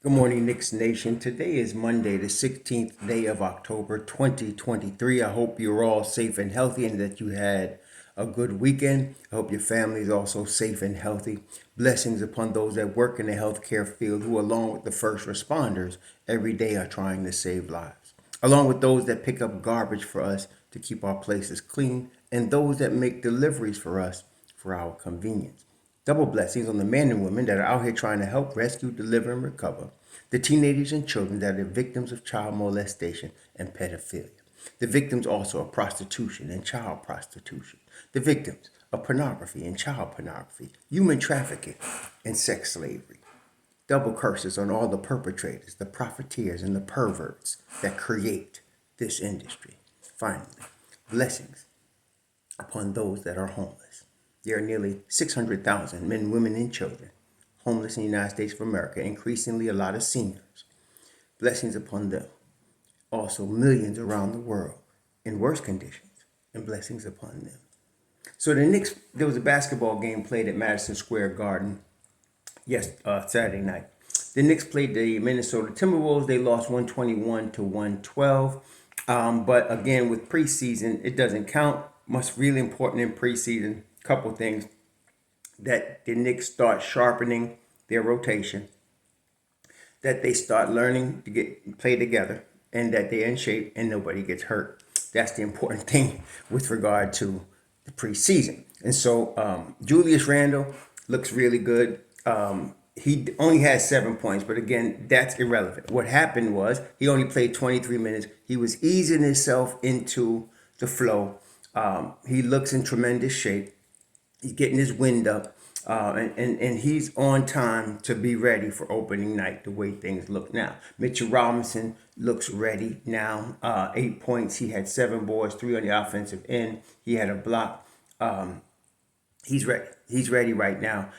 Good morning, Knicks Nation. Today is Monday, the 16th day of October, 2023. I hope you're all safe and healthy and that you had a good weekend. I hope your family is also safe and healthy. Blessings upon those that work in the healthcare field who, along with the first responders, every day are trying to save lives. Along with those that pick up garbage for us to keep our places clean, and those that make deliveries for us for our convenience. Double blessings on the men and women that are out here trying to help rescue, deliver, and recover the teenagers and children that are victims of child molestation and pedophilia. The victims also of prostitution and child prostitution. The victims of pornography and child pornography, human trafficking, and sex slavery. Double curses on all the perpetrators, the profiteers, and the perverts that create this industry. Finally, blessings upon those that are homeless. There are nearly 600,000 men, women, and children homeless in the United States of America, increasingly a lot of seniors. Blessings upon them. Also, millions around the world in worse conditions, and blessings upon them. So the Knicks, there was a basketball game played at Madison Square Garden Saturday night. The Knicks played the Minnesota Timberwolves. They lost 121 to 112. But again, with preseason, it doesn't count. What's really important in preseason, couple things, that the Knicks start sharpening their rotation, that they start learning to play together, and that they're in shape and nobody gets hurt. That's the important thing with regard to the preseason. And so Julius Randle looks really good. He only has 7 points, but again, that's irrelevant. What happened was he only played 23 minutes. He was easing himself into the flow. He looks in tremendous shape. He's getting his wind up, and he's on time to be ready for opening night the way things look now. Mitchell Robinson looks ready now. 8 points. He had 7 boards, 3 on the offensive end. He had a block. He's ready. He's ready right now.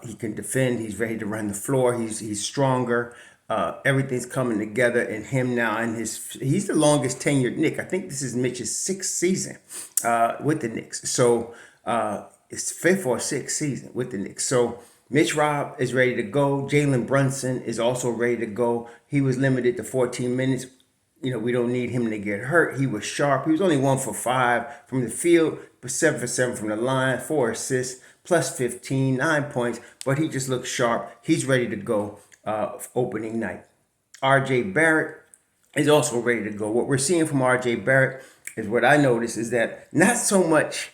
He can defend. He's ready to run the floor. He's stronger. Everything's coming together in him now. And he's the longest tenured Knick. I think this is Mitch's 6th season with the Knicks. So it's 5th or 6th season with the Knicks. So Mitch Rob is ready to go. Jalen Brunson is also ready to go. He was limited to 14 minutes. We don't need him to get hurt. He was sharp. He was only 1 for 5 from the field, but 7 for 7 from the line, 4 assists, plus 15, 9 points. But he just looks sharp. He's ready to go opening night. R.J. Barrett is also ready to go. What we're seeing from R.J. Barrett is what I noticed is that not so much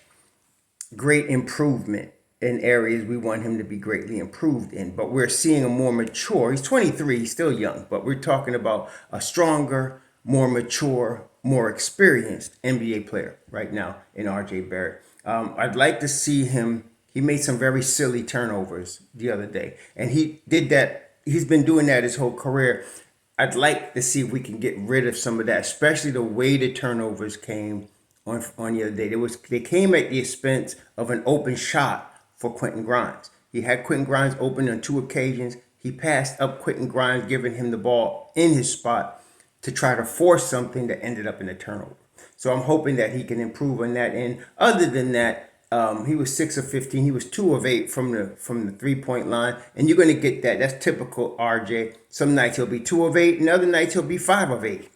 great improvement in areas we want him to be greatly improved in, but we're seeing a more mature, he's 23, he's still young, but we're talking about a stronger, more mature, more experienced NBA player right now in RJ Barrett. I'd like to see him. He made some very silly turnovers the other day, and he did that. He's been doing that his whole career. I'd like to see if we can get rid of some of that, especially the way the turnovers came on the other day. They came at the expense of an open shot for Quentin Grimes. He had Quentin Grimes open on 2 occasions. He passed up Quentin Grimes, giving him the ball in his spot to try to force something that ended up in a turnover. So I'm hoping that he can improve on that end. Other than that, he was 6 of 15. He was 2 of 8 from the 3-point line, and you're going to get that. That's typical RJ. Some nights he'll be 2 of 8, and other nights he'll be 5 of 8.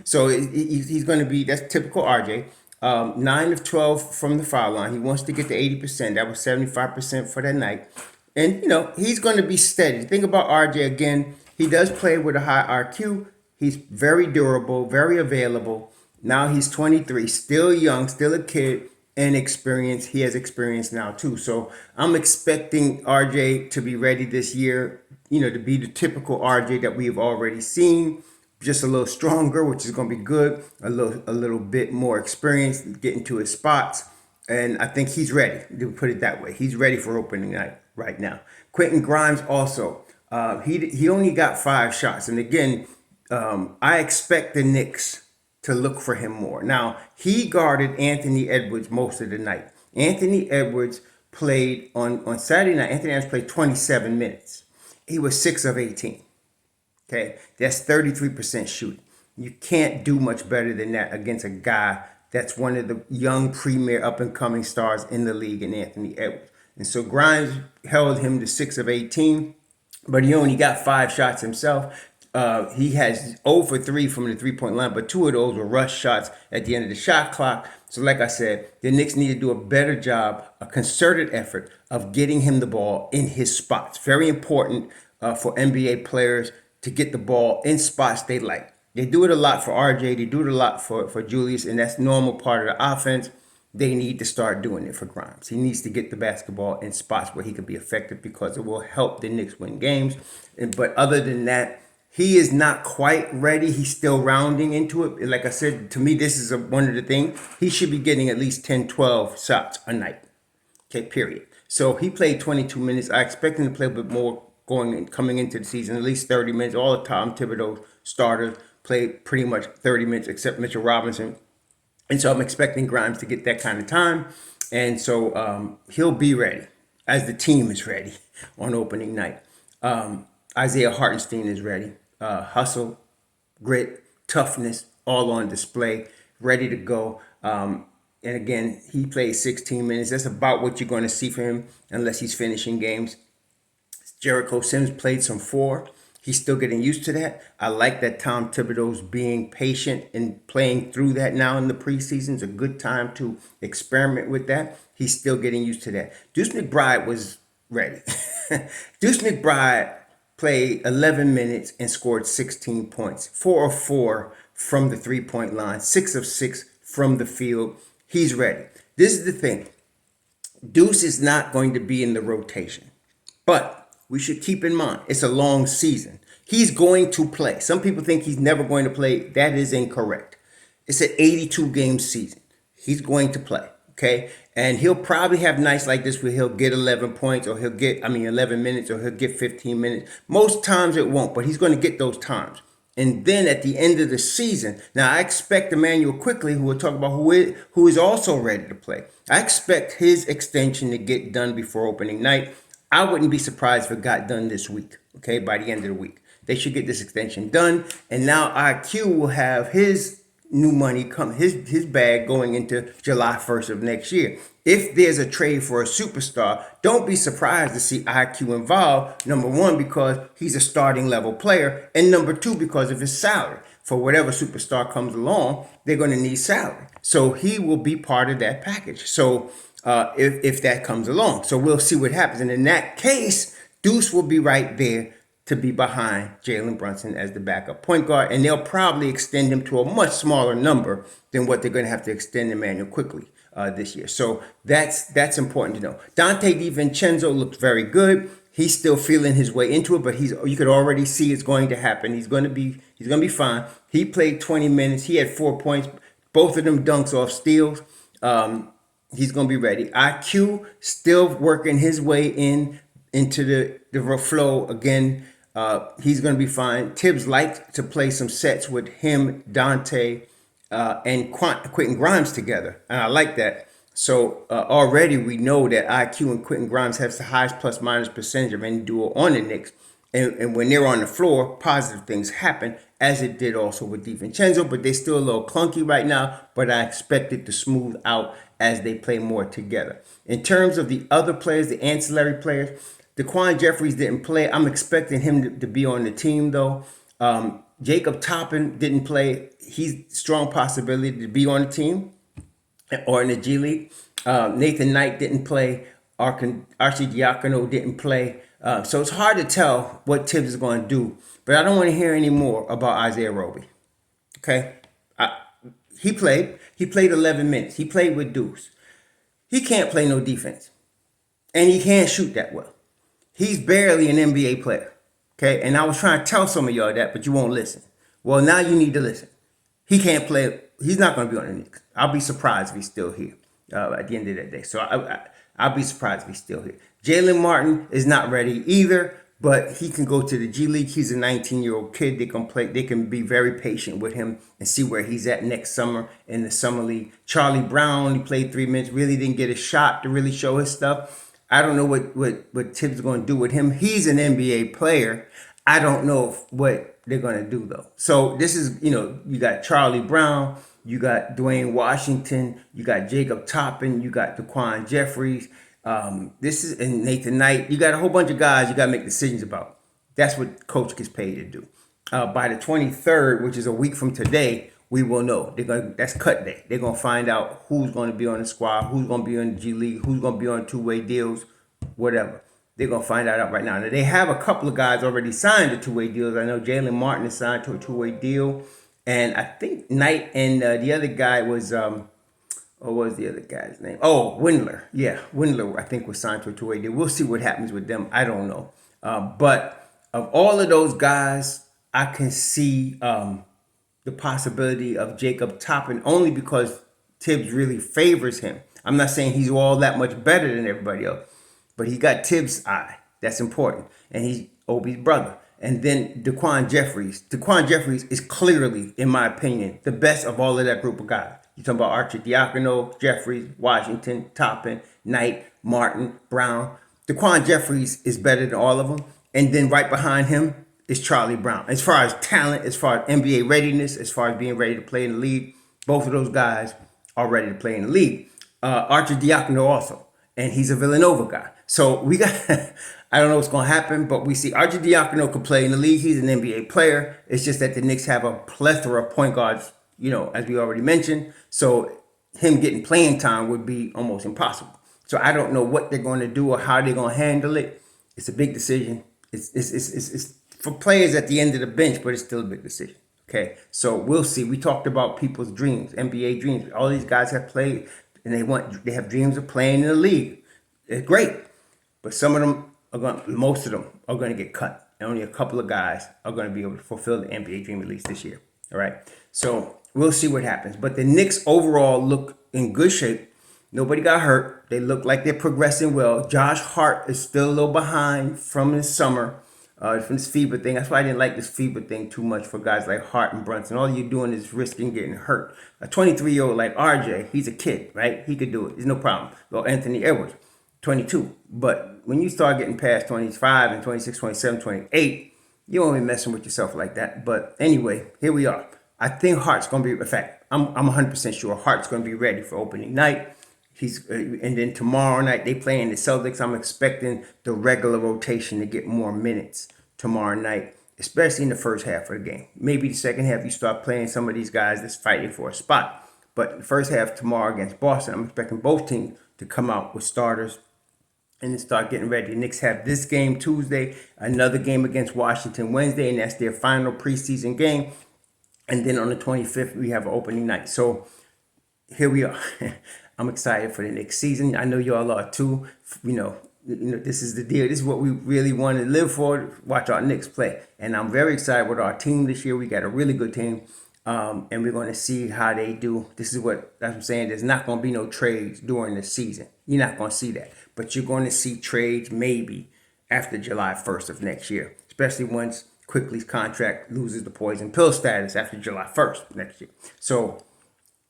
So he's going to be, that's typical RJ. 9 of 12 from the foul line. He wants to get to 80%. That was 75% for that night. And, he's going to be steady. Think about RJ again. He does play with a high IQ. He's very durable, very available. Now he's 23, still young, still a kid, and experience. He has experience now too. So I'm expecting RJ to be ready this year, to be the typical RJ that we have already seen. Just a little stronger, which is going to be good. A little bit more experience, getting to his spots. And I think he's ready, to put it that way. He's ready for opening night right now. Quentin Grimes also, he only got 5 shots. And again, I expect the Knicks to look for him more. Now, he guarded Anthony Edwards most of the night. Anthony Edwards played on Saturday night. Anthony Edwards played 27 minutes. He was 6 of 18. Okay, that's 33% shooting. You can't do much better than that against a guy that's one of the young premier up-and-coming stars in the league in Anthony Edwards. And so Grimes held him to 6 of 18. but he only got 5 shots himself. He has 0 for 3 from the 3-point line, but 2 of those were rush shots at the end of the shot clock. So, like I said, the Knicks need to do a better job, a concerted effort of getting him the ball in his spots. Very important for NBA players to get the ball in spots they like. They do it a lot for RJ, they do it a lot for Julius, and that's normal part of the offense. They need to start doing it for Grimes. He needs to get the basketball in spots where he can be effective because it will help the Knicks win games. But other than that, he is not quite ready. He's still rounding into it. Like I said, to me, this is one of the things. He should be getting at least 10, 12 shots a night. Okay, period. So he played 22 minutes. I expect him to play a bit more coming into the season, at least 30 minutes. All the Tom Thibodeau starters played pretty much 30 minutes except Mitchell Robinson. And so I'm expecting Grimes to get that kind of time. And so he'll be ready as the team is ready on opening night. Isaiah Hartenstein is ready. Hustle, grit, toughness, all on display, ready to go. And again, he played 16 minutes. That's about what you're going to see from him unless he's finishing games. Jericho Sims played some 4. He's still getting used to that. I like that Tom Thibodeau's being patient and playing through that now in the preseason. It's a good time to experiment with that. He's still getting used to that. Deuce McBride was ready. Deuce McBride played 11 minutes and scored 16 points. 4 of 4 from the 3-point line. 6 of 6 from the field. He's ready. This is the thing. Deuce is not going to be in the rotation. But we should keep in mind, it's a long season. He's going to play. Some people think he's never going to play. That is incorrect. It's an 82-game season. He's going to play, okay? And he'll probably have nights like this where he'll get 11 points or 11 minutes or he'll get 15 minutes. Most times it won't, but he's going to get those times. And then at the end of the season, now I expect Emmanuel Quickly, who we'll talk about, who is also ready to play. I expect his extension to get done before opening night. I wouldn't be surprised if it got done this week, okay, by the end of the week. They should get this extension done. And now IQ will have his new money his bag going into July 1st of next year. If there's a trade for a superstar, don't be surprised to see IQ involved. Number one, because he's a starting level player. And number two, because of his salary. For whatever superstar comes along, they're going to need salary. So he will be part of that package. So if that comes along. So we'll see what happens. And in that case, Deuce will be right there to be behind Jalen Brunson as the backup point guard. And they'll probably extend him to a much smaller number than what they're going to have to extend Emmanuel Quickly this year. So that's important to know. Dante DiVincenzo looks very good. He's still feeling his way into it, but you could already see it's going to happen. He's going to be fine. He played 20 minutes. He had 4 points. Both of them dunks off steals. He's going to be ready. IQ still working his way into the flow again. He's going to be fine. Tibbs liked to play some sets with him, Dante, and Quentin Grimes together. And I like that. So already we know that IQ and Quentin Grimes have the highest plus-minus percentage of any duo on the Knicks. And when they're on the floor, positive things happen, as it did also with DiVincenzo. But they're still a little clunky right now. But I expect it to smooth out as they play more together. In terms of the other players, the ancillary players, Daquan Jeffries didn't play. I'm expecting him to be on the team, though. Jacob Toppin didn't play. He's strong possibility to be on the team or in the G League. Nathan Knight didn't play. Arcidiacono didn't play. So it's hard to tell what Tibbs is going to do. But I don't want to hear any more about Isaiah Roby. Okay? He played 11 minutes. He played with Deuce. He can't play no defense. And he can't shoot that well. He's barely an NBA player. Okay? And I was trying to tell some of y'all that, but you won't listen. Well, now you need to listen. He can't play. He's not going to be on the Knicks. I'll be surprised if he's still here at the end of that day. So I'll be surprised if he's still here. Jalen Martin is not ready either, but he can go to the G League. He's a 19-year-old kid. They can play. They can be very patient with him and see where he's at next summer in the summer league. Charlie Brown only played 3 minutes. Really didn't get a shot to really show his stuff. I don't know what Tibbs is going to do with him. He's an NBA player. I don't know what they're going to do, though. So this is, you got Charlie Brown, you got Dwayne Washington, you got Jacob Toppin, you got Daquan Jeffries, and Nathan Knight. You got a whole bunch of guys you got to make decisions about. That's what coach gets paid to do. By the 23rd, which is a week from today, we will know. That's cut day. They're gonna find out who's gonna be on the squad, who's gonna be on the G League, who's gonna be on two-way deals, whatever. They're gonna find out right now. Now they have a couple of guys already signed to two-way deals. I know Jalen Martin is signed to a two-way deal, and I think Knight and the other guy was what was the other guy's name? Oh, Windler. Yeah, Windler, I think, was signed to a two-way deal. We'll see what happens with them. I don't know. But of all of those guys, I can see the possibility of Jacob Toppin only because Tibbs really favors him. I'm not saying he's all that much better than everybody else, but he got Tibbs' eye. That's important. And he's Obi's brother. And then Daquan Jeffries. Daquan Jeffries is clearly, in my opinion, the best of all of that group of guys. You're talking about Arcidiacono, Jeffries, Washington, Toppin, Knight, Martin, Brown. Daquan Jeffries is better than all of them. And then right behind him is Charlie Brown. As far as talent, as far as NBA readiness, as far as being ready to play in the league, both of those guys are ready to play in the league. Arcidiacono also. And he's a Villanova guy. So we got, I don't know what's going to happen, but we see Arcidiacono could play in the league. He's an NBA player. It's just that the Knicks have a plethora of point guards, as we already mentioned. So him getting playing time would be almost impossible. So I don't know what they're going to do or how they're going to handle it. It's a big decision. It's for players at the end of the bench, but it's still a big decision. Okay, so we'll see. We talked about people's dreams, NBA dreams. All these guys have played, and they have dreams of playing in the league. It's great, but most of them are going to get cut. And only a couple of guys are going to be able to fulfill the NBA dream at least this year. All right, so we'll see what happens. But the Knicks overall look in good shape. Nobody got hurt. They look like they're progressing well. Josh Hart is still a little behind from his summer, from this FIBA thing. That's why I didn't like this FIBA thing too much for guys like Hart and Brunson. All you're doing is risking getting hurt. A 23-year-old like RJ, he's a kid, right? He could do it. There's no problem. Well, Anthony Edwards, 22. But when you start getting past 25 and 26, 27, 28, you won't be messing with yourself like that. But anyway, here we are. I think Hart's going to be, in fact, I'm 100% sure Hart's going to be ready for opening night. And then tomorrow night they play in the Celtics. I'm expecting the regular rotation to get more minutes tomorrow night, especially in the first half of the game. Maybe the second half you start playing some of these guys that's fighting for a spot. But the first half tomorrow against Boston, I'm expecting both teams to come out with starters and then start getting ready. The Knicks have this game Tuesday, another game against Washington Wednesday, and that's their final preseason game. And then on the 25th, we have an opening night. So here we are. I'm excited for the next season. I know y'all are too. This is the deal. This is what we really want to live for. Watch our Knicks play. And I'm very excited with our team this year. We got a really good team. And we're going to see how they do. That's what I'm saying. There's not going to be no trades during the season. You're not going to see that. But you're going to see trades maybe after July 1st of next year, especially once Quickly's contract loses the poison pill status after July 1st next year. So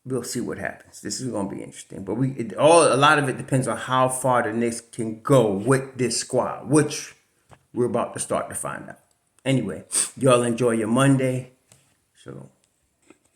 we'll see what happens. This is going to be interesting. But a lot of it depends on how far the Knicks can go with this squad, which we're about to start to find out. Anyway, y'all enjoy your Monday. So